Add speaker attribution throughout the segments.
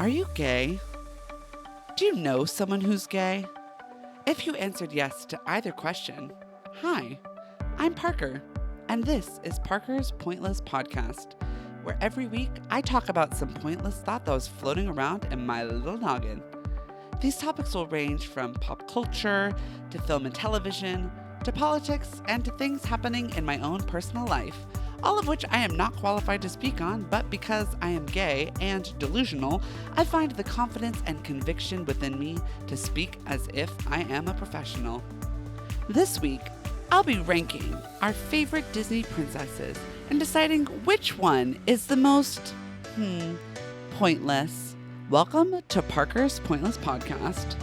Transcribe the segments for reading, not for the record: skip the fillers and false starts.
Speaker 1: Are you gay? Do you know someone who's gay? If you answered yes to either question, hi, I'm Parker, and this is Parker's Pointless Podcast, where every week I talk about some pointless thought that was floating around in my little noggin. These topics will range from pop culture to film and television to politics and to things happening in my own personal life, all of which I am not qualified to speak on, but because I am gay and delusional, I find the confidence and conviction within me to speak as if I am a professional. This week, I'll be ranking our favorite Disney princesses and deciding which one is the most, pointless. Welcome to Parker's Pointless Podcast.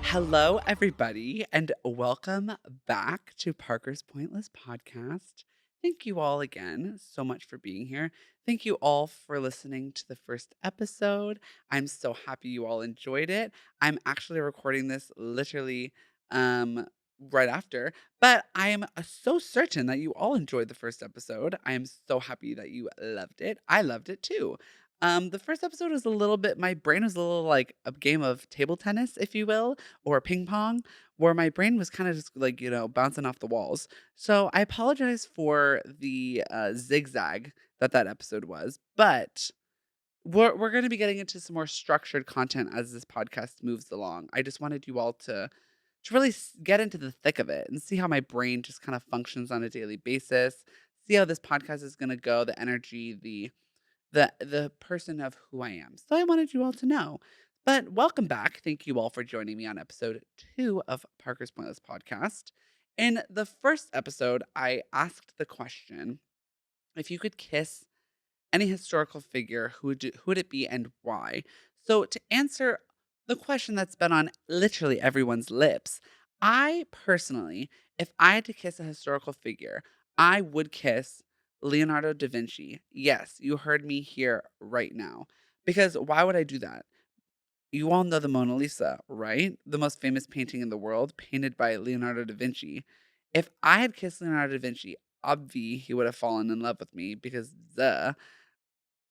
Speaker 1: Hello, everybody, and welcome back to Parker's Pointless Podcast. Thank you all again so much for being here. Thank you all for listening to the first episode. I'm so happy you all enjoyed it. I'm actually recording this literally right after, but I am so certain that you all enjoyed the first episode. I am so happy that you loved it. I loved it too. The first episode was a little bit, my brain was a little like a game of table tennis, if you will, or ping pong, where my brain was kind of just like, bouncing off the walls. So I apologize for the zigzag that episode was, but we're going to be getting into some more structured content as this podcast moves along. I just wanted you all to really get into the thick of it and see how my brain just kind of functions on a daily basis. See how this podcast is going to go, the energy, the person of who I am. So I wanted you all to know. But welcome back. Thank you all for joining me on episode 2 of Parker's Pointless Podcast. In the first episode, I asked the question, if you could kiss any historical figure, who would it be and why? So to answer the question that's been on literally everyone's lips, I personally, if I had to kiss a historical figure, I would kiss Leonardo da Vinci. Yes, you heard me here right now. Because why would I do that? You all know the Mona Lisa, right? The most famous painting in the world, painted by Leonardo da Vinci. If I had kissed Leonardo da Vinci, obvi he would have fallen in love with me because duh.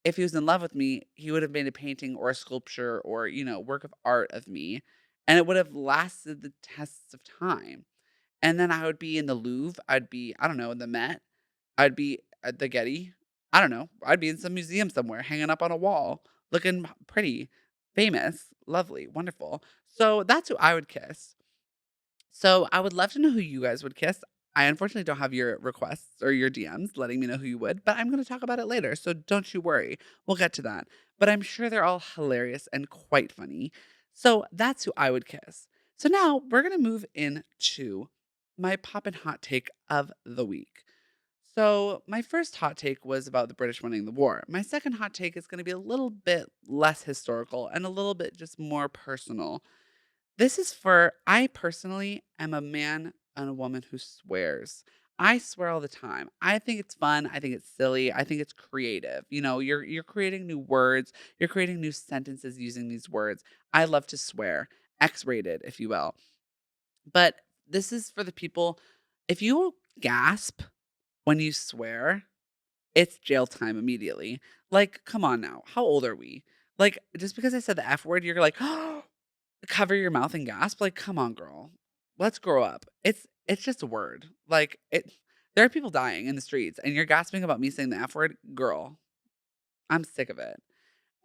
Speaker 1: If he was in love with me, he would have made a painting or a sculpture or, work of art of me, and it would have lasted the tests of time. And then I would be in the Louvre. I'd be, I don't know, in the Met. I'd be at the Getty. I don't know. I'd be in some museum somewhere, hanging up on a wall, looking pretty, famous, lovely, wonderful. So that's who I would kiss. So I would love to know who you guys would kiss. I unfortunately don't have your requests or your DMs letting me know who you would, but I'm going to talk about it later. So don't you worry. We'll get to that. But I'm sure they're all hilarious and quite funny. So that's who I would kiss. So now we're going to move into my poppin' hot take of the week. So my first hot take was about the British winning the war. My second hot take is going to be a little bit less historical and a little bit just more personal. This is for I personally am a man and a woman who swears. I swear all the time. I think it's fun. I think it's silly. I think it's creative. You're creating new words. You're creating new sentences using these words. I love to swear. X-rated, if you will. But this is for the people, if you gasp when you swear, it's jail time immediately. Like, come on now. How old are we? Like, just because I said the F word, you're like, cover your mouth and gasp. Like, come on, girl. Let's grow up. It's just a word. Like, there are people dying in the streets and you're gasping about me saying the F word. Girl, I'm sick of it.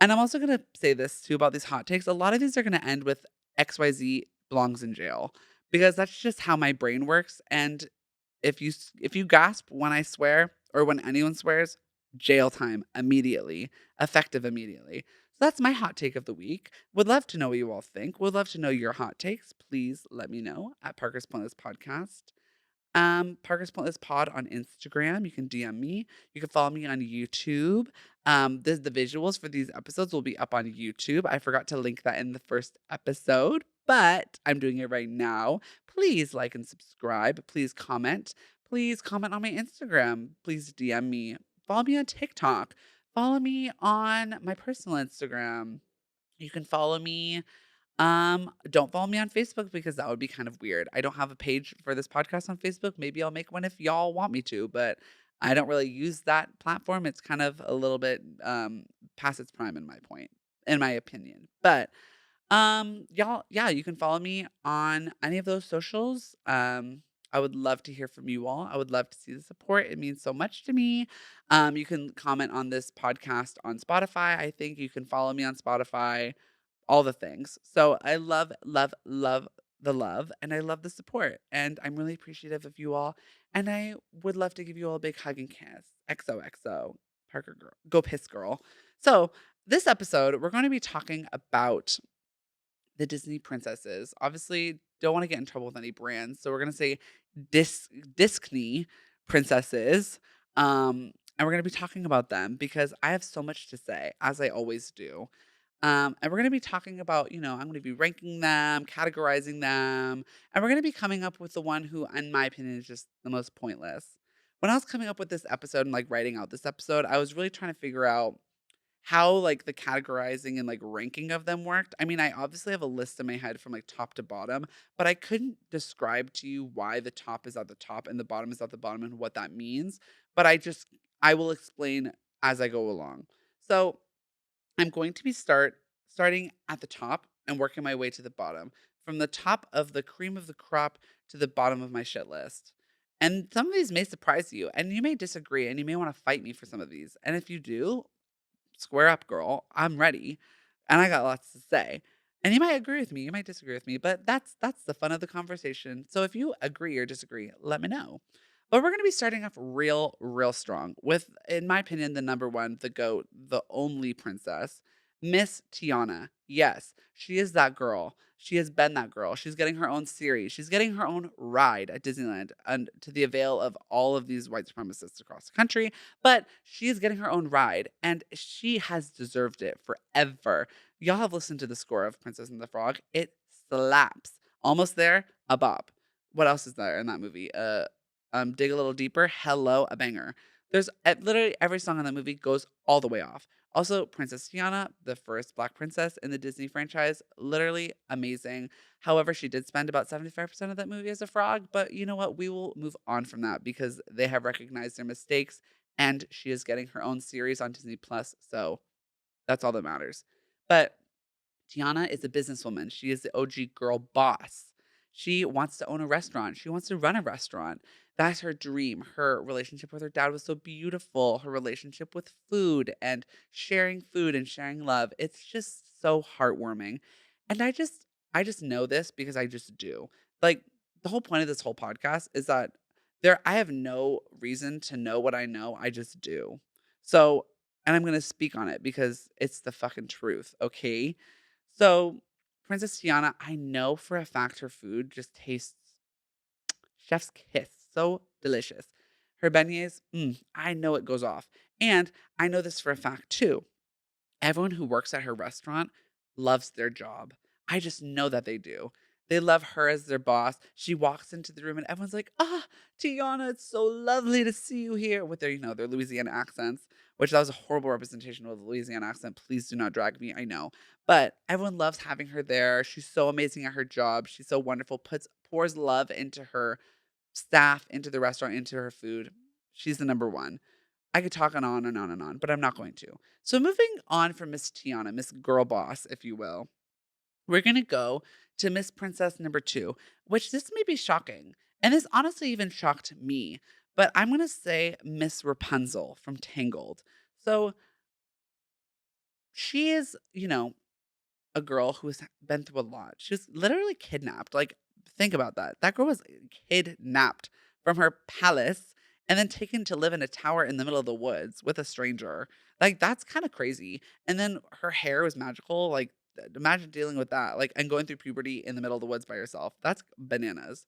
Speaker 1: And I'm also gonna say this too about these hot takes. A lot of these are gonna end with XYZ belongs in jail because that's just how my brain works. And if you gasp when I swear or when anyone swears, jail time immediately, effective immediately. So that's my hot take of the week. Would love to know what you all think. Would love to know your hot takes. Please let me know at Parker's Pointless Podcast. Parker's Pointless Pod on Instagram. You can DM me. You can follow me on YouTube. The visuals for these episodes will be up on YouTube. I forgot to link that in the first episode, but I'm doing it right now. Please like and subscribe. Please comment. Please comment on my Instagram. Please DM me. Follow me on TikTok. Follow me on my personal Instagram. You can follow me don't follow me on Facebook because that would be kind of weird. I don't have a page for this podcast on Facebook. Maybe I'll make one if y'all want me to, but I don't really use that platform. It's kind of a little bit past its prime in my point in my opinion. But y'all, yeah, you can follow me on any of those socials. I would love to hear from you all. I would love to see the support. It means so much to me. You can comment on this podcast on Spotify. I think you can follow me on Spotify, all the things. So I love, love, love the love and I love the support. And I'm really appreciative of you all. And I would love to give you all a big hug and kiss. XOXO. Parker girl. Go piss girl. So this episode, we're going to be talking about the Disney princesses. Obviously, don't want to get in trouble with any brands. So we're going to say Dizknee Princesses. And we're going to be talking about them because I have so much to say, as I always do. And we're going to be talking about, I'm going to be ranking them, categorizing them, and we're going to be coming up with the one who, in my opinion, is just the most pointless. When I was coming up with this episode and like writing out this episode, I was really trying to figure out how like the categorizing and like ranking of them worked. I mean, I obviously have a list in my head from like top to bottom, but I couldn't describe to you why the top is at the top and the bottom is at the bottom and what that means. But I will explain as I go along. So I'm going to be starting at the top and working my way to the bottom, from the top of the cream of the crop to the bottom of my shit list. And some of these may surprise you, and you may disagree, and you may want to fight me for some of these. And if you do, square up, girl. I'm ready. And I got lots to say. And you might agree with me, you might disagree with me, but that's the fun of the conversation. So if you agree or disagree, let me know. But we're going to be starting off real strong with, in my opinion, the number one, the GOAT, the only princess, Miss Tiana. Yes, she is that girl. She has been that girl. She's getting her own series. She's getting her own ride at Disneyland, and to the avail of all of these white supremacists across the country. But she is getting her own ride, and she has deserved it forever. Y'all have listened to the score of Princess and the Frog. It slaps. Almost there, a bop. What else is there in that movie? Dig a Little Deeper. Hello, a banger. There's literally every song in that movie goes all the way off. Also, Princess Tiana, the first Black princess in the Disney franchise, literally amazing. However, she did spend about 75% of that movie as a frog, but you know what? We will move on from that because they have recognized their mistakes and she is getting her own series on Disney Plus. So that's all that matters. But Tiana is a businesswoman. She is the OG girl boss. She wants to own a restaurant. She wants to run a restaurant. That's her dream. Her relationship with her dad was so beautiful. Her relationship with food and sharing love. It's just so heartwarming. And I just know this because I just do. Like the whole point of this whole podcast is that I have no reason to know what I know. I just do. So, and I'm going to speak on it because it's the fucking truth, okay? So, Princess Tiana, I know for a fact her food just tastes chef's kiss. So delicious. Her beignets, I know it goes off. And I know this for a fact too. Everyone who works at her restaurant loves their job. I just know that they do. They love her as their boss. She walks into the room and everyone's like, Tiana, it's so lovely to see you here with their Louisiana accents, which that was a horrible representation of the Louisiana accent. Please do not drag me. I know. But everyone loves having her there. She's so amazing at her job. She's so wonderful, pours love into her staff, into the restaurant, into her food. She's the number one. I could talk on and on and on, but I'm not going to. So moving on from Miss Tiana, Miss Girl Boss, if you will, we're going to go to Miss Princess number two, which this may be shocking. And this honestly even shocked me. But I'm going to say Miss Rapunzel from Tangled. So she is, a girl who has been through a lot. She was literally kidnapped. Like, think about that. That girl was kidnapped from her palace and then taken to live in a tower in the middle of the woods with a stranger. Like, that's kind of crazy. And then her hair was magical. Like, imagine dealing with that. Like, and going through puberty in the middle of the woods by yourself. That's bananas.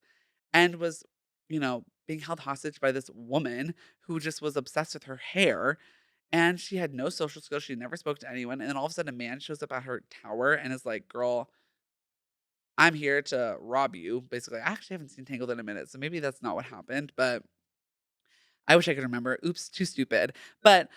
Speaker 1: And was, being held hostage by this woman who just was obsessed with her hair and she had no social skills. She never spoke to anyone. And then all of a sudden, a man shows up at her tower and is like, girl, I'm here to rob you. Basically, I actually haven't seen Tangled in a minute. So maybe that's not what happened. But I wish I could remember. Oops, too stupid. But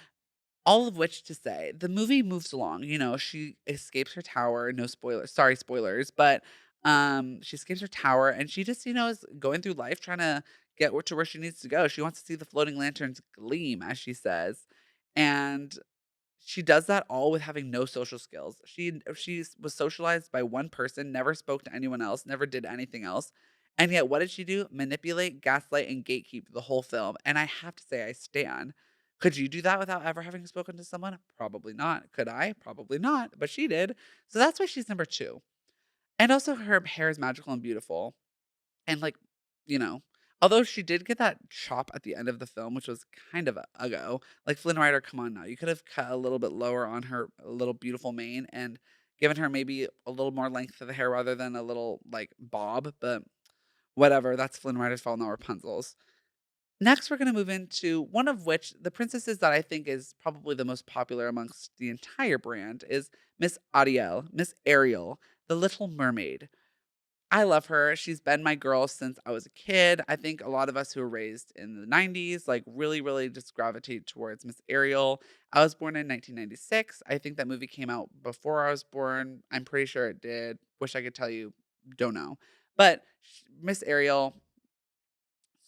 Speaker 1: all of which to say, the movie moves along. She escapes her tower. No spoilers. Sorry, spoilers. But she escapes her tower and she just, is going through life trying to get to where she needs to go. She wants to see the floating lanterns gleam, as she says. And She does that all with having no social skills. She was socialized by one person, never spoke to anyone else, never did anything else. And yet, what did she do? Manipulate, gaslight, and gatekeep the whole film. And I have to say, I stand. Could you do that without ever having spoken to someone? Probably not. Could I? Probably not. But she did. So that's why she's number two. And also, her hair is magical and beautiful. And, like, you know, although she did get that chop at the end of the film, which was kind of a go, like, Flynn Rider, come on now. You could have cut a little bit lower on her little beautiful mane and given her maybe a little more length to the hair rather than a little, like, bob, but whatever. That's Flynn Rider's fault, not Rapunzel's. Next, we're gonna move into one of which the princesses that I think is probably the most popular amongst the entire brand is Miss Ariel, Miss Ariel, the Little Mermaid. I love her. She's been my girl since I was a kid. I think a lot of us who were raised in the 90s, like, really, really just gravitate towards Miss Ariel. I was born in 1996. I think that movie came out before I was born. I'm pretty sure it did. Wish I could tell you. Don't know. But Miss Ariel,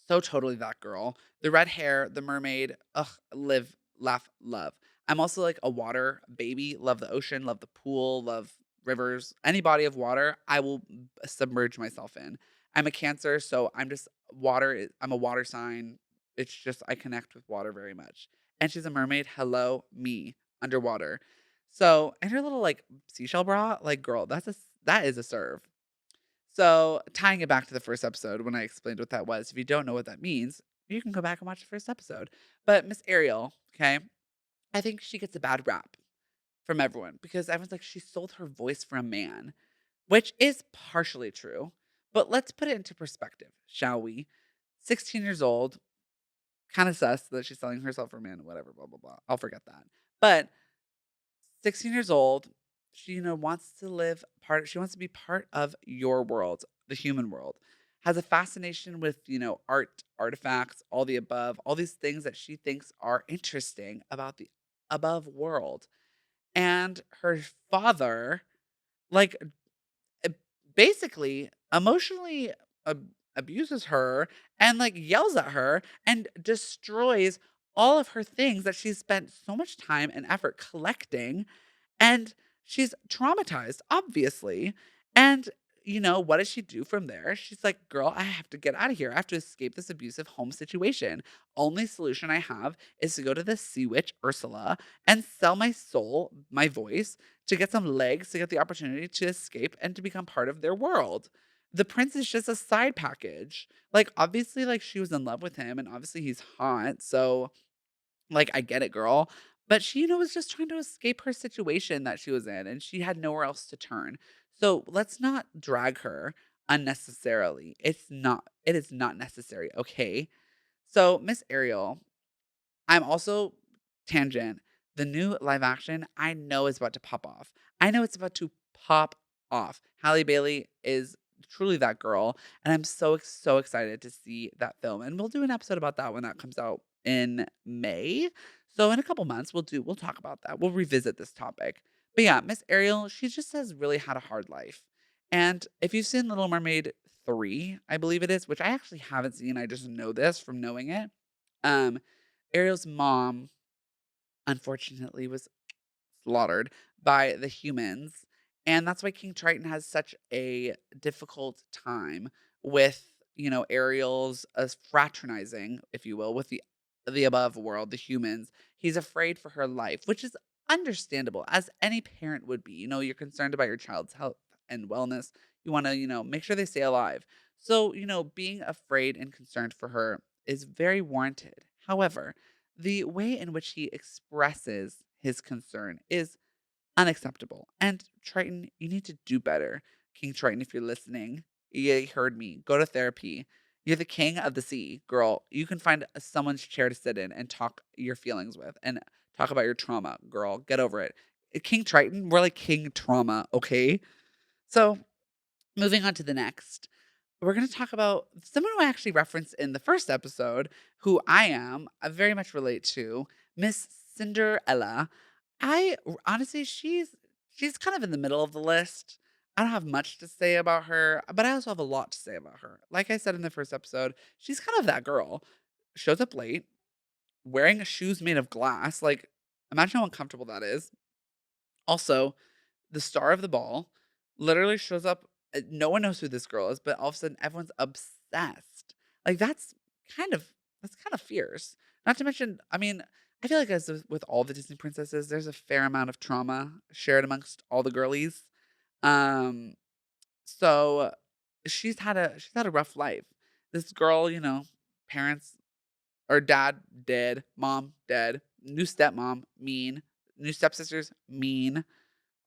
Speaker 1: so totally that girl. The red hair, the mermaid, ugh, live, laugh, love. I'm also like a water baby. Love the ocean, love the pool, love rivers. Any body of water, I will submerge myself in. I'm a Cancer, so I'm just I'm a water sign. It's just I connect with water very much. And she's a mermaid. Hello, me underwater. So, and her little like seashell bra, like girl, that is a serve. So, tying it back to the first episode when I explained what that was, if you don't know what that means, you can go back and watch the first episode. But Miss Ariel, okay, I think she gets a bad rap from everyone because everyone's like, she sold her voice for a man, which is partially true. But let's put it into perspective, shall we? 16 years old, kind of sus that she's selling herself for a man, whatever, blah, blah, blah. I'll forget that. But 16 years old, she, wants to live she wants to be part of your world, the human world. Has a fascination with, art, artifacts, all the above, all these things that she thinks are interesting about the above world. And her father, like, uh, basically emotionally abuses her and like yells at her and destroys all of her things that she's spent so much time and effort collecting, and she's traumatized, obviously. And, what does she do from there? She's like, girl, I have to get out of here. I have to escape this abusive home situation. Only solution I have is to go to the sea witch, Ursula, and sell my soul, my voice, to get some legs, to get the opportunity to escape and to become part of their world. The prince is just a side package. Like, obviously, like, she was in love with him, and obviously he's hot. So, like, I get it, girl. But she, was just trying to escape her situation that she was in, and she had nowhere else to turn. So let's not drag her unnecessarily. It is not necessary, okay? So, Miss Ariel, I'm also tangent. The new live action, I know is about to pop off. I know it's about to pop off. Halle Bailey is truly that girl, and I'm so excited to see that film. And we'll do an episode about that when that comes out in May. So in a couple months, we'll talk about that. We'll revisit this topic. But yeah, Miss Ariel, she just has really had a hard life. And if you've seen Little Mermaid 3, I believe it is, which I actually haven't seen, I just know this from knowing it. Um, Ariel's mom, unfortunately, was slaughtered by the humans. And that's why King Triton has such a difficult time with, Ariel's fraternizing, if you will, with the above world, the humans. He's afraid for her life, which is understandable, as any parent would be. You're concerned about your child's health and wellness. You want to, make sure they stay alive. So, being afraid and concerned for her is very warranted. However, the way in which he expresses his concern is unacceptable. And Triton, you need to do better. King Triton, if you're listening, you heard me. Go to therapy. You're the king of the sea, girl. You can find someone's chair to sit in and talk your feelings with and talk about your trauma, girl. Get over it. King Triton, we're like King Trauma, okay? So, moving on to the next. We're going to talk about someone who I actually referenced in the first episode, who I very much relate to, Miss Cinderella. I honestly, she's kind of in the middle of the list. I don't have much to say about her, but I also have a lot to say about her. Like I said in the first episode, she's kind of that girl. Shows up late, wearing shoes made of glass. Like, Imagine how uncomfortable that is. Also, the star of the ball literally shows up. No one knows who this girl is, but all of a sudden everyone's obsessed. Like kind of that's kind of fierce. Not to mention, I mean, I feel like with all the Disney princesses, there's a fair amount of trauma shared amongst all the girlies. Um, so she's had a rough life. This girl, parents or dad dead, mom dead, new stepmom mean, new stepsisters mean.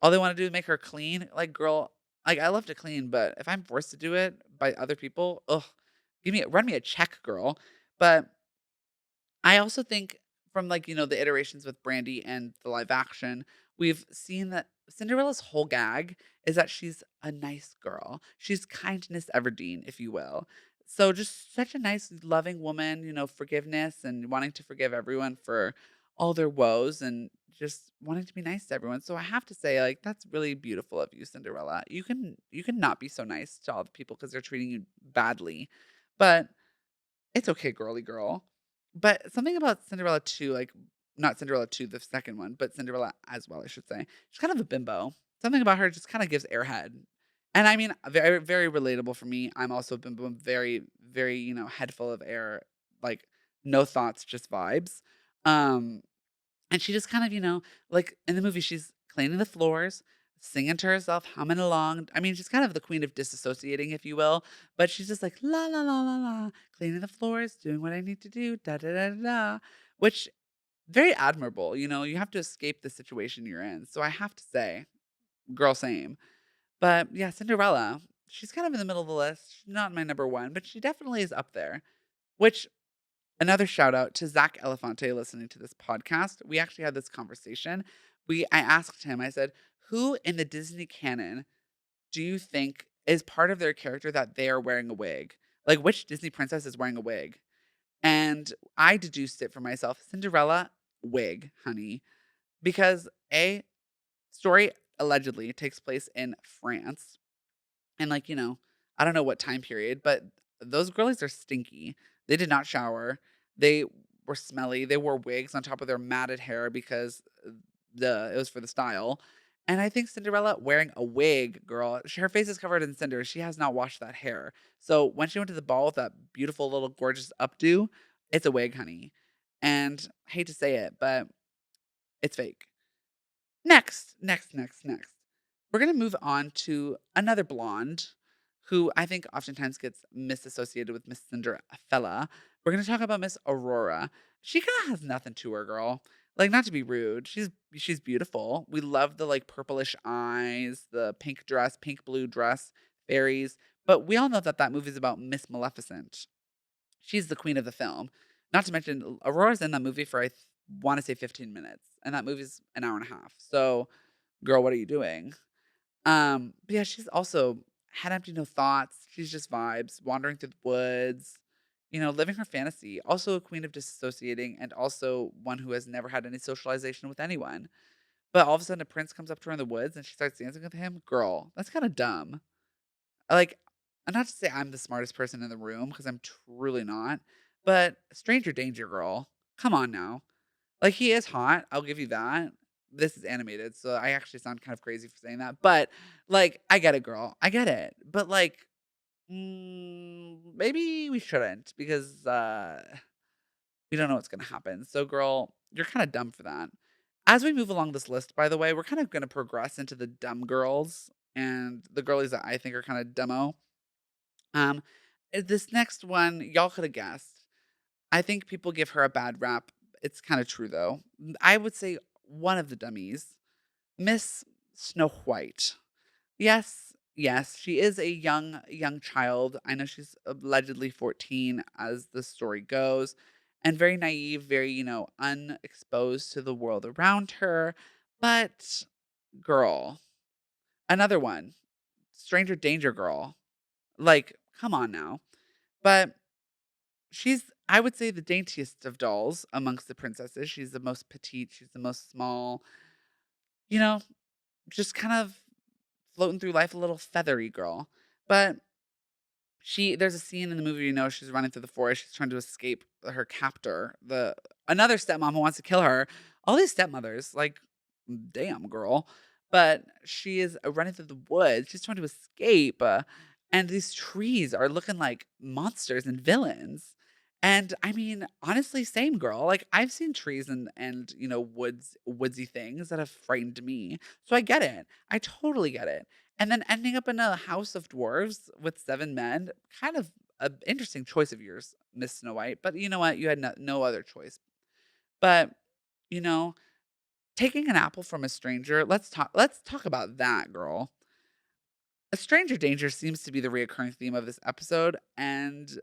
Speaker 1: All they wanna do is make her clean. Like, girl, like, I love to clean, but if I'm forced to do it by other people, ugh, run me a check, girl. But I also think from, like, the iterations with Brandy and the live action, we've seen that Cinderella's whole gag is that she's a nice girl. She's kindness Everdeen, if you will. So just such a nice, loving woman, forgiveness and wanting to forgive everyone for all their woes and just wanting to be nice to everyone. So I have to say, like, that's really beautiful of you, Cinderella. You can not be so nice to all the people because they're treating you badly. But it's okay, girly girl. But something about Cinderella 2, like, not Cinderella 2, the second one, but Cinderella as well, I should say. She's kind of a bimbo. Something about her just kind of gives airhead. And I mean, very, very relatable for me. I'm also a bimbo, very, very, head full of air, like no thoughts, just vibes. Um, and she just kind of, like in the movie, she's cleaning the floors, singing to herself, humming along. I mean, she's kind of the queen of disassociating, if you will. But she's just like, la, la, la, la, la, cleaning the floors, doing what I need to do, da, da, da, da, da. Which, very admirable. You have to escape the situation you're in. So I have to say, girl, same. But yeah, Cinderella, she's kind of in the middle of the list. She's not my number one, but she definitely is up there. Which Another shout out to Zach Elefante listening to this podcast. We actually had this conversation. I asked him, I said, who in the Disney canon do you think is part of their character that they are wearing a wig? Like, which Disney princess is wearing a wig? And I deduced it for myself. Cinderella, wig, honey. Because story allegedly takes place in France. And like, I don't know what time period, but those girlies are stinky. They did not shower. They were smelly. They wore wigs on top of their matted hair because it was for the style. And I think Cinderella wearing a wig, girl, her face is covered in cinders. She has not washed that hair. So when she went to the ball with that beautiful little gorgeous updo, it's a wig, honey. And I hate to say it, but it's fake. Next. We're gonna move on to another blonde who I think oftentimes gets misassociated with Miss Cinderella. We're gonna talk about Miss Aurora. She kind of has nothing to her, girl. Like, not to be rude, she's beautiful. We love the like purplish eyes, the pink dress, pink blue dress, fairies. But we all know that movie is about Miss Maleficent. She's the queen of the film. Not to mention, Aurora's in that movie for want to say 15 minutes, and that movie's an hour and a half. So, girl, what are you doing? But yeah, she's also had empty no thoughts. She's just vibes, wandering through the woods, living her fantasy. Also a queen of disassociating, and also one who has never had any socialization with anyone. But all of a sudden, a prince comes up to her in the woods, and she starts dancing with him. Girl, that's kind of dumb. Like, and not to say I'm the smartest person in the room because I'm truly not, but stranger danger, girl. Come on now. Like, he is hot, I'll give you that. This is animated, so I actually sound kind of crazy for saying that, but, like, I get it, girl. I get it. But, like, maybe we shouldn't because, we don't know what's gonna happen. So, girl, you're kinda dumb for that. As we move along this list, by the way, we're kind of gonna progress into the dumb girls and the girlies that I think are kinda dumbo. Um, this next one, y'all coulda guessed. I think people give her a bad rap. It's kind of true though. I would say one of the dummies, Miss Snow White. Yes, she is a young child. I know she's allegedly 14 as the story goes, and very naive, very, unexposed to the world around her. But girl, another one, stranger danger girl. Like, come on now. But she's, I would say, the daintiest of dolls amongst the princesses. She's the most petite, she's the most small, you know, just kind of floating through life, a little feathery girl. But there's a scene in the movie, she's running through the forest, she's trying to escape her captor, another stepmom who wants to kill her. all these stepmothers, like, damn, girl. But she is running through the woods. She's trying to escape. And these trees are looking like monsters and villains. And I mean, honestly, same girl. Like I've seen trees and woodsy things that have frightened me. So I get it. I totally get it. And then ending up in a house of dwarves with seven men, kind of an interesting choice of yours, Miss Snow White. But you know what? You had no other choice. But you know, taking an apple from a stranger, let's talk about that, girl. A stranger danger seems to be the reoccurring theme of this episode, and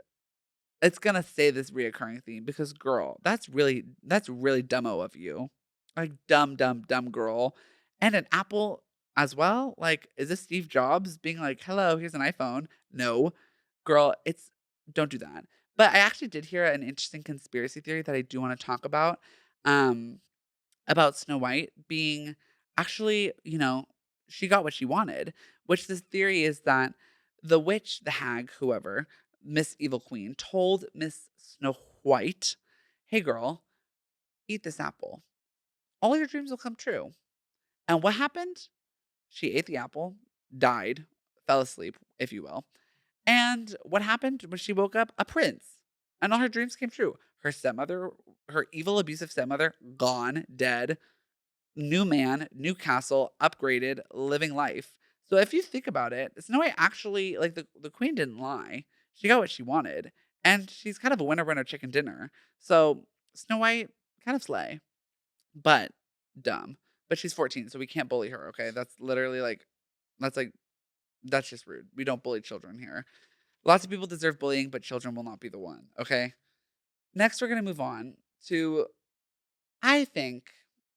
Speaker 1: it's gonna stay this reoccurring theme because girl, that's really dumbo of you. Like dumb, dumb, dumb girl. And an apple as well? Like, is this Steve Jobs being like, hello, here's an iPhone? No. Girl, it's don't do that. But I actually did hear an interesting conspiracy theory that I do want to talk Um, about Snow White being actually, she got what she wanted, which this theory is that the witch, the hag, whoever, Miss Evil Queen, told Miss Snow White, hey girl, eat this apple. All your dreams will come true. And what happened? She ate the apple, died, fell asleep, if you will. And what happened when she woke up? A prince. And all her dreams came true. Her stepmother, her evil, abusive stepmother, gone, dead. New man, new castle, upgraded, living life. So if you think about it, Snow White actually, like the queen didn't lie. She got what she wanted. And she's kind of a winner chicken dinner. So Snow White kind of slay, but dumb. But she's 14, so we can't bully her, okay? That's literally that's like that's just rude. We don't bully children here. Lots of people deserve bullying, but children will not be the one, okay? Next we're gonna move on to I think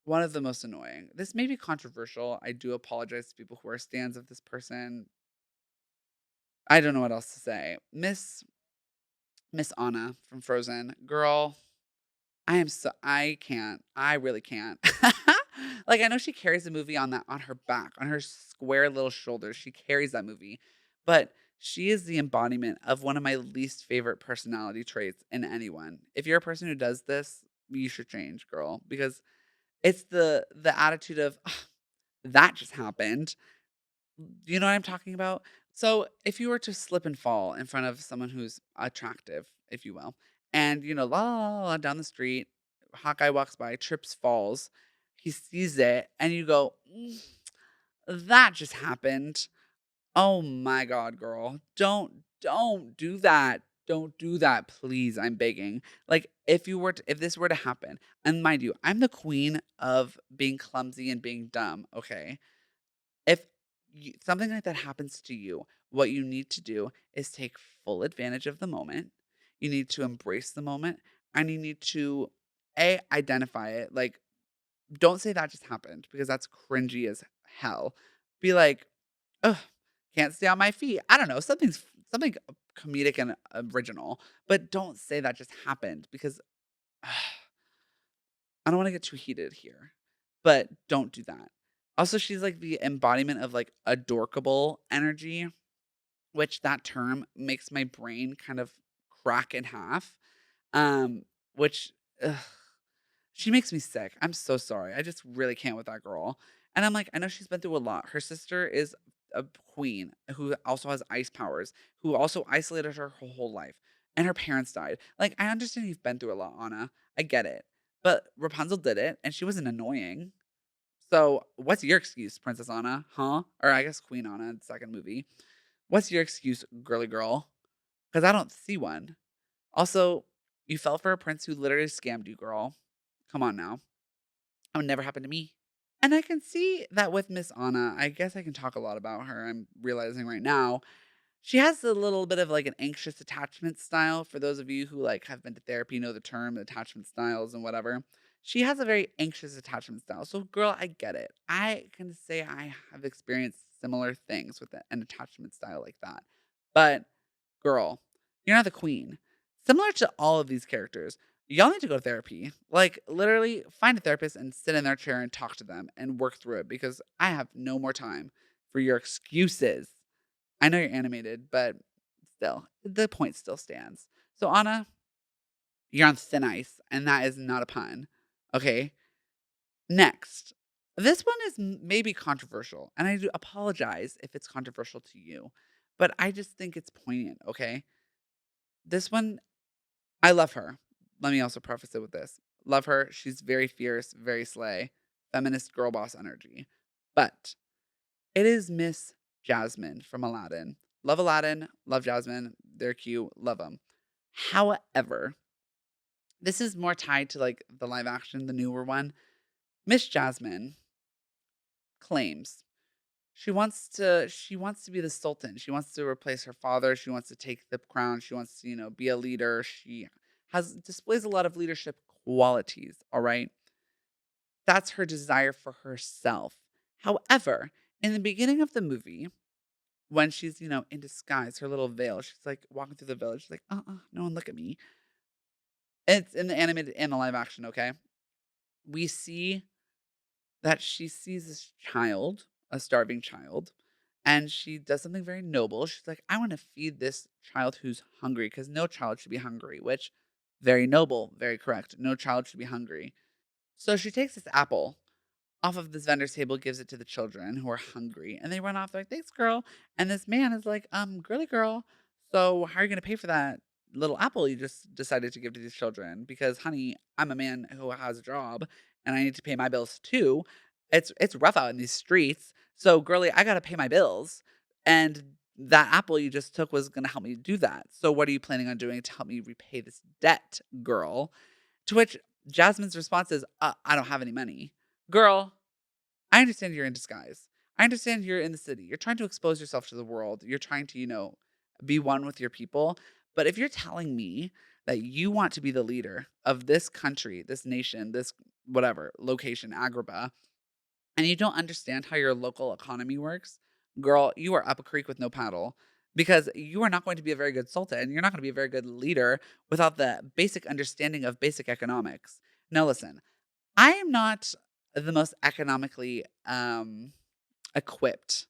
Speaker 1: one of the most annoying. This may be controversial. I do apologize to people who are stands of this person. I don't know what else to say. Miss Anna from Frozen, girl. I can't. I really can't. Like I know she carries the movie on her back, on her square little shoulders. She carries that movie. But she is the embodiment of one of my least favorite personality traits in anyone. If you're a person who does this, you should change, girl, because it's the attitude of, "Ugh, that just happened." You know what I'm talking about? So, if you were to slip and fall in front of someone who's attractive, if you will, and, la, la, la, la, down the street, Hawkeye walks by, trips, falls, he sees it, and you go, that just happened." Oh my god, girl. Don't do that. Don't do that, please. I'm begging. Like if this were to happen, and mind you, I'm the queen of being clumsy and being dumb, okay? If something like that happens to you, what you need to do is take full advantage of the moment. You need to embrace the moment and you need to identify it. Like don't say that just happened because that's cringy as hell. Be like, "Ugh, can't stay on my feet." I don't know, something comedic and original, but don't say that just happened because I don't wanna get too heated here, but don't do that. Also, she's like the embodiment of like adorkable energy, which that term makes my brain kind of crack in half. Um, which ugh, she makes me sick. I'm so sorry. I just really can't with that girl. And I'm like, I know she's been through a lot. Her sister is a queen who also has ice powers, who also isolated her whole life. And her parents died. Like, I understand you've been through a lot, Anna. I get it. But Rapunzel did it, and she wasn't annoying. So, what's your excuse, Princess Anna? Huh? Or I guess Queen Anna in the second movie. What's your excuse, girly girl? Because I don't see one. Also, you fell for a prince who literally scammed you, girl. Come on now. That would never happen to me. And I can see that with Miss Anna. I guess I can talk a lot about her. I'm realizing right now. She has a little bit of like an anxious attachment style. For those of you who like have been to therapy, know the term attachment styles and whatever. She has a very anxious attachment style. So, girl, I get it. I can say I have experienced similar things with an attachment style like that. But, girl, you're not the queen. Similar to all of these characters, y'all need to go to therapy. Like, literally, find a therapist and sit in their chair and talk to them and work through it because I have no more time for your excuses. I know you're animated, but still, the point still stands. So, Anna, you're on thin ice, and that is not a pun. Okay? Next, this one is maybe controversial, and I do apologize if it's controversial to you, but I just think it's poignant, okay? This one, I love her. Let me also preface it with this. Love her. She's very fierce, very slay, feminist girl boss energy. But it is Miss Jasmine from Aladdin. Love Aladdin, love Jasmine. They're cute, love them. However, this is more tied to like the live action, the newer one. Miss Jasmine claims she wants to be the sultan. She wants to replace her father. She wants to take the crown. She wants to, be a leader. She has displays a lot of leadership qualities, all right? That's her desire for herself. However, in the beginning of the movie, when she's, in disguise, her little veil, she's like walking through the village, she's like, no one look at me. It's in the animated and the live action, okay? We see that she sees this child, a starving child, and she does something very noble. She's like, I want to feed this child who's hungry because no child should be hungry, which very noble, very correct. No child should be hungry. So she takes this apple off of this vendor's table, gives it to the children who are hungry, and they run off. They're like, "Thanks, girl." And this man is like, girly girl, so how are you gonna pay for that little apple you just decided to give to these children? Because, honey, I'm a man who has a job and I need to pay my bills too. It's rough out in these streets. So, girly, I gotta pay my bills. And that apple you just took was gonna help me do that. So what are you planning on doing to help me repay this debt, girl? To which Jasmine's response is, I don't have any money. Girl, I understand you're in disguise. I understand you're in the city. You're trying to expose yourself to the world. You're trying to, be one with your people. But if you're telling me that you want to be the leader of this country, this nation, this whatever location, Agrabah, and you don't understand how your local economy works, girl, you are up a creek with no paddle because you are not going to be a very good sultan. You're not going to be a very good leader without the basic understanding of basic economics. Now, listen, I am not the most economically equipped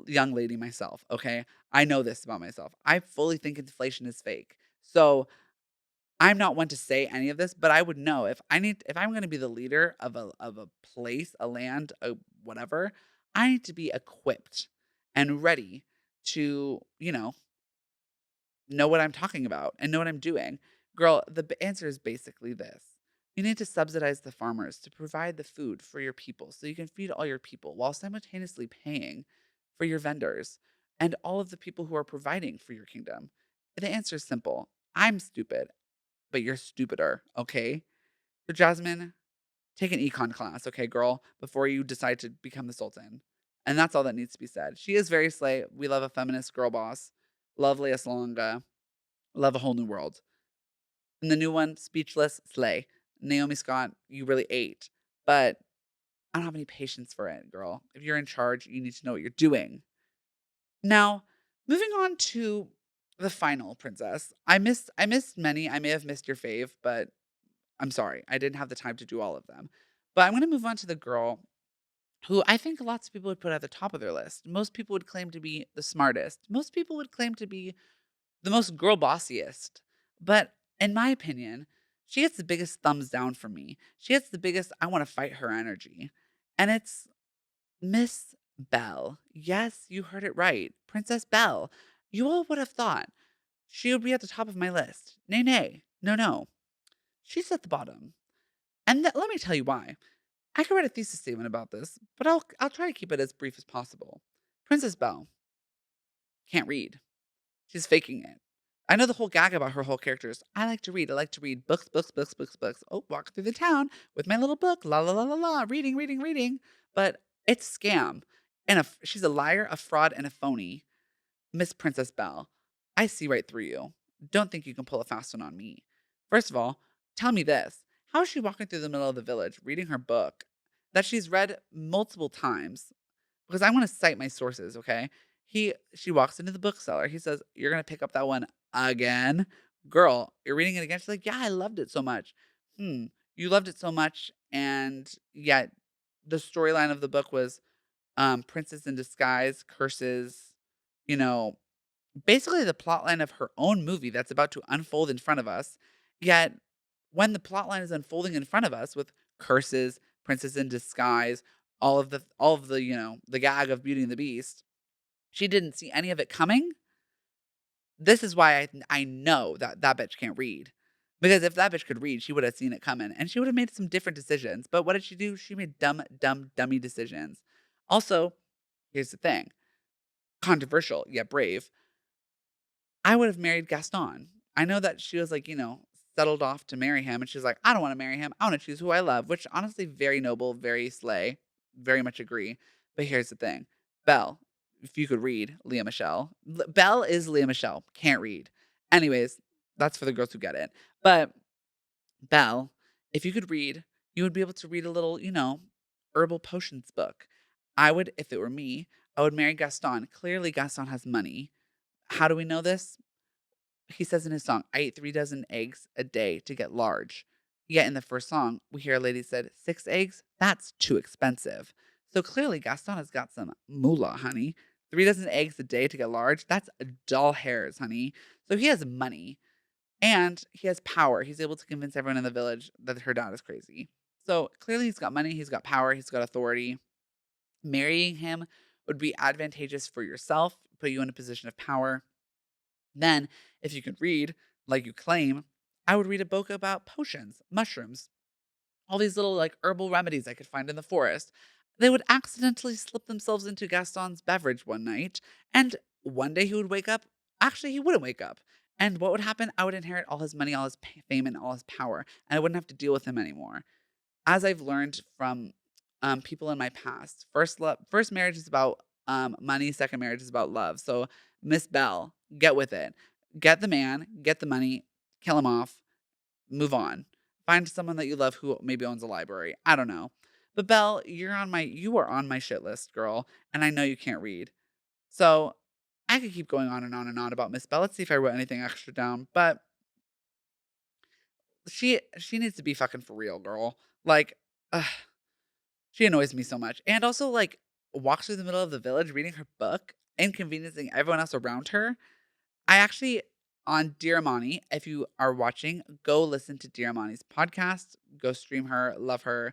Speaker 1: young lady myself, okay? I know this about myself. I fully think inflation is fake. So, I'm not one to say any of this, but I would know if I'm going to be the leader of a place, a land, a whatever, I need to be equipped and ready to, know what I'm talking about and know what I'm doing. Girl, the answer is basically this. You need to subsidize the farmers to provide the food for your people so you can feed all your people while simultaneously paying for your vendors and all of the people who are providing for your kingdom. The answer is simple. I'm stupid, but you're stupider, okay? So, Jasmine, take an econ class, okay, girl, before you decide to become the sultan. And that's all that needs to be said. She is very slay. We love a feminist girl boss. Love Leia Salonga. Love a whole new world. And the new one, Speechless, slay. Naomi Scott, you really ate. But I don't have any patience for it, girl. If you're in charge, you need to know what you're doing. Now, moving on to the final princess. I missed many. I may have missed your fave, but I'm sorry. I didn't have the time to do all of them. But I'm going to move on to the girl who I think lots of people would put at the top of their list. Most people would claim to be the smartest. Most people would claim to be the most girl bossiest. But in my opinion, she gets the biggest thumbs down from me. She gets the biggest I want to fight her energy. And it's Miss Belle. Yes, you heard it right. Princess Belle. You all would have thought she would be at the top of my list. Nay, nay. No, no. She's at the bottom. And let me tell you why. I could write a thesis statement about this, but I'll try to keep it as brief as possible. Princess Belle can't read. She's faking it. I know the whole gag about her whole character is I like to read. I like to read books, books, books, books, books. Oh, walk through the town with my little book. La la la la la. Reading, reading, reading. But it's scam. And she's a liar, a fraud, and a phony. Miss Princess Belle, I see right through you. Don't think you can pull a fast one on me. First of all, tell me this. How is she walking through the middle of the village reading her book that she's read multiple times? Because I want to cite my sources, okay? She walks into the bookseller. He says, "You're gonna pick up that one again? Girl, you're reading it again." She's like, "Yeah, I loved it so much." You loved it so much, and yet the storyline of the book was princess in disguise, curses, you know, basically the plotline of her own movie that's about to unfold in front of us. Yet, when the plotline is unfolding in front of us with curses, Princess in Disguise, all of the, the gag of Beauty and the Beast. She didn't see any of it coming. This is why I know that that bitch can't read. Because if that bitch could read, she would have seen it coming and she would have made some different decisions. But what did she do? She made dumb, dumb, dummy decisions. Also, here's the thing, controversial yet brave. I would have married Gaston. I know that she was like, settled off to marry him. And she's like, I don't want to marry him. I want to choose who I love, which honestly, very noble, very slay. Very much agree. But here's the thing, Belle, if you could read Leah Michelle, Belle is Leah Michelle, can't read. Anyways, that's for the girls who get it. But Belle, if you could read, you would be able to read a little, herbal potions book. I would, if it were me, I would marry Gaston. Clearly, Gaston has money. How do we know this? He says in his song, I eat 3 dozen eggs a day to get large. Yet in the first song, we hear a lady said, 6 eggs? That's too expensive. So clearly, Gaston has got some moolah, honey. 3 dozen eggs a day to get large? That's doll hairs, honey. So he has money and he has power. He's able to convince everyone in the village that her dad is crazy. So clearly, he's got money, he's got power, he's got authority. Marrying him would be advantageous for yourself, put you in a position of power. Then, if you could read, like you claim, I would read a book about potions, mushrooms, all these little like herbal remedies I could find in the forest. They would accidentally slip themselves into Gaston's beverage one night, and one day he would wake up. Actually, he wouldn't wake up. And what would happen? I would inherit all his money, all his fame, and all his power, and I wouldn't have to deal with him anymore. As I've learned from people in my past, first marriage is about money, second marriage is about love. So, Miss Bell, get with it. Get the man, get the money, kill him off, move on. Find someone that you love who maybe owns a library. I don't know. But Belle, you are on my shit list, girl, and I know you can't read. So I could keep going on and on and on about Miss Bell. Let's see if I wrote anything extra down. But she needs to be fucking for real, girl. Like, ugh, she annoys me so much. And also, like, walks through the middle of the village reading her book, inconveniencing everyone else around her. I actually, on Dear Amani, if you are watching, go listen to Dear Amani's podcast. Go stream her. Love her.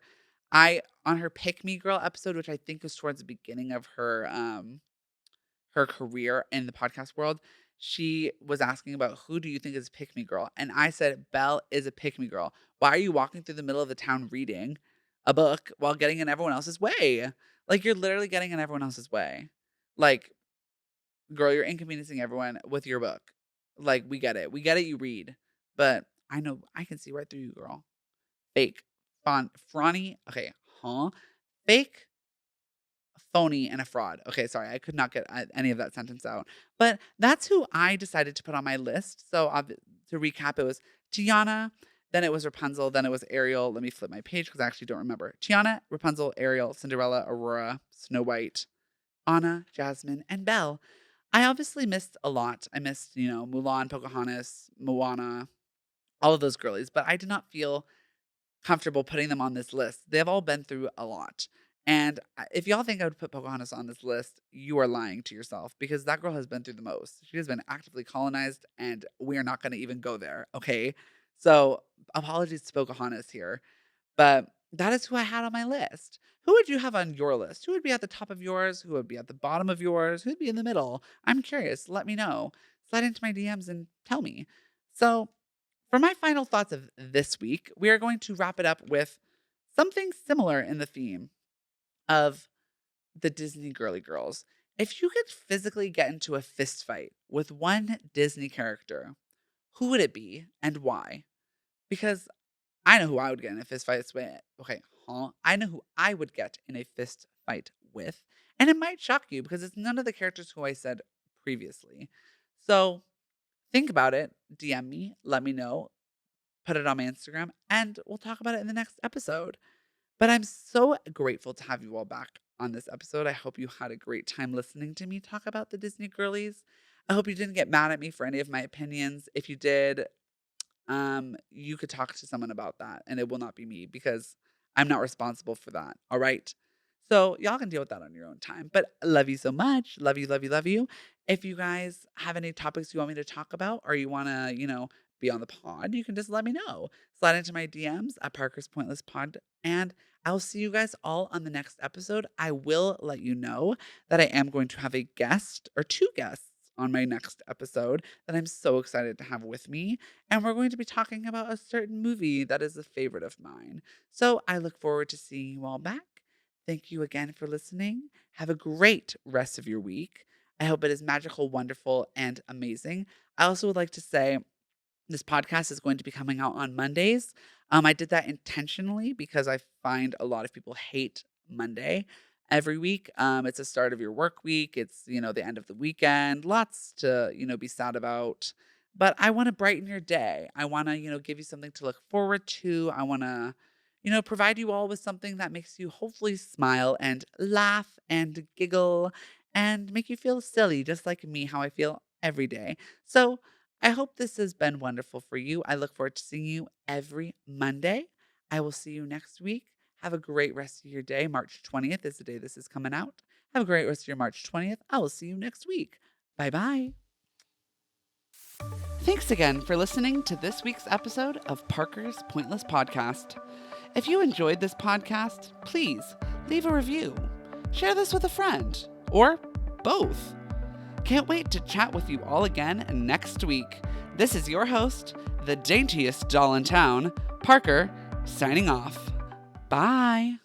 Speaker 1: On her Pick Me Girl episode, which I think was towards the beginning of her career in the podcast world, she was asking about who do you think is a pick me girl? And I said, Belle is a pick me girl. Why are you walking through the middle of the town reading a book while getting in everyone else's way? Like, you're literally getting in everyone else's way. Like, girl, you're inconveniencing everyone with your book. Like, we get it. We get it, you read. But I know I can see right through you, girl. Fake. Frawny. Okay, huh? Fake, phony, and a fraud. Okay, sorry, I could not get any of that sentence out. But that's who I decided to put on my list. So to recap, it was Tiana, then it was Rapunzel, then it was Ariel. Let me flip my page because I actually don't remember. Tiana, Rapunzel, Ariel, Cinderella, Aurora, Snow White, Anna, Jasmine, and Belle. I obviously missed a lot. I missed, Mulan, Pocahontas, Moana, all of those girlies, but I did not feel comfortable putting them on this list. They've all been through a lot. And if y'all think I would put Pocahontas on this list, you are lying to yourself because that girl has been through the most. She has been actively colonized, and we are not going to even go there. Okay. So apologies to Pocahontas here, but that is who I had on my list. Who would you have on your list? Who would be at the top of yours? Who would be at the bottom of yours? Who would be in the middle? I'm curious. Let me know. Slide into my DMs and tell me. So, for my final thoughts of this week, we are going to wrap it up with something similar in the theme of the Disney girly girls. If you could physically get into a fist fight with one Disney character, who would it be and why? Because I know who I would get in a fist fight with. Okay, huh? I know who I would get in a fist fight with. And it might shock you because it's none of the characters who I said previously. So think about it. DM me. Let me know. Put it on my Instagram. And we'll talk about it in the next episode. But I'm so grateful to have you all back on this episode. I hope you had a great time listening to me talk about the Disney girlies. I hope you didn't get mad at me for any of my opinions. If you did, you could talk to someone about that and it will not be me because I'm not responsible for that. All right. So y'all can deal with that on your own time. But I love you so much. Love you, love you, love you. If you guys have any topics you want me to talk about or you want to, be on the pod, you can just let me know. Slide into my DMs at Parker's Pointless Pod, and I'll see you guys all on the next episode. I will let you know that I am going to have a guest or two guests on my next episode that I'm so excited to have with me. And we're going to be talking about a certain movie that is a favorite of mine. So I look forward to seeing you all back. Thank you again for listening. Have a great rest of your week. I hope it is magical, wonderful, and amazing. I also would like to say this podcast is going to be coming out on Mondays. I did that intentionally because I find a lot of people hate Monday every week. It's the start of your work week. It's, the end of the weekend. Lots to, be sad about. But I want to brighten your day. I want to, give you something to look forward to. I want to, provide you all with something that makes you hopefully smile and laugh and giggle and make you feel silly, just like me, how I feel every day. So I hope this has been wonderful for you. I look forward to seeing you every Monday. I will see you next week. Have a great rest of your day. March 20th is the day this is coming out. Have a great rest of your March 20th. I will see you next week. Bye-bye. Thanks again for listening to this week's episode of Parker's Pointless Podcast. If you enjoyed this podcast, please leave a review. Share this with a friend, or both. Can't wait to chat with you all again next week. This is your host, the daintiest doll in town, Parker, signing off. Bye.